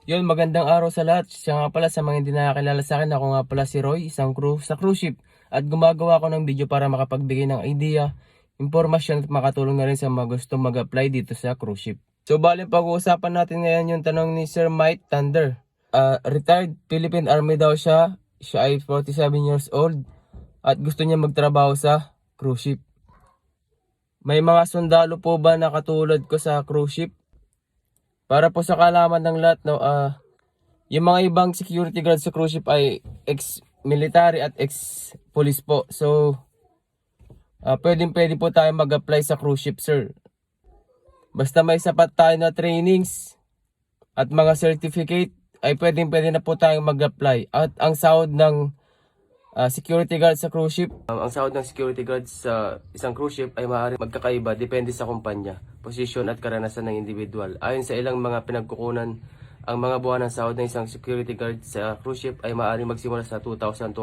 Yun, magandang araw sa lahat. Siya nga pala sa mga hindi nakakilala sa akin, ako nga pala si Roy, isang crew sa cruise ship. At gumagawa ako ng video para makapagbigay ng idea, impormasyon at makatulong na rin sa mga gusto mag-apply dito sa cruise ship. So bali pag-uusapan natin ngayon yung tanong ni Sir Mike Thunder. Retired Philippine Army daw siya. Siya ay 47 years old at gusto niya magtrabaho sa cruise ship. May mga sundalo po ba na katulad ko sa cruise ship? Para po sa kalaman ng lahat, no, yung mga ibang security guards sa cruise ship ay ex-military at ex-police po. So, pwede po tayo mag-apply sa cruise ship, sir. Basta may sapat tayo na trainings at mga certificate, ay pwede na po tayong mag-apply. At ang sahod ng security guard sa cruise ship, ang sahod ng security guard sa isang cruise ship ay maaaring magkakaiba depende sa kumpanya, posisyon at karanasan ng individual. Ayon sa ilang mga pinagkukunan, ang mga buwan ng sahod ng isang security guard sa cruise ship ay maaaring magsimula sa $2,200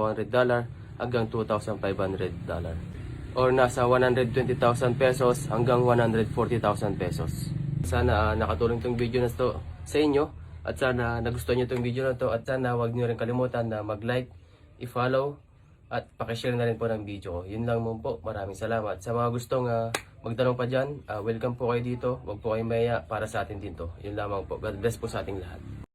hanggang $2,500 or nasa 120,000 pesos hanggang 140,000 pesos. Sana nakatulong itong video na to sa inyo at sana nagustuhan nyo itong video na to at sana huwag nyo rin kalimutan na mag-like, i-follow at pakishare na rin po ng video ko. Yun lang mo po. Maraming salamat. Sa mga gustong magtanong pa dyan, welcome po kayo dito. Huwag po kayong maya para sa atin din to. Yun lamang po. God bless po sa ating lahat.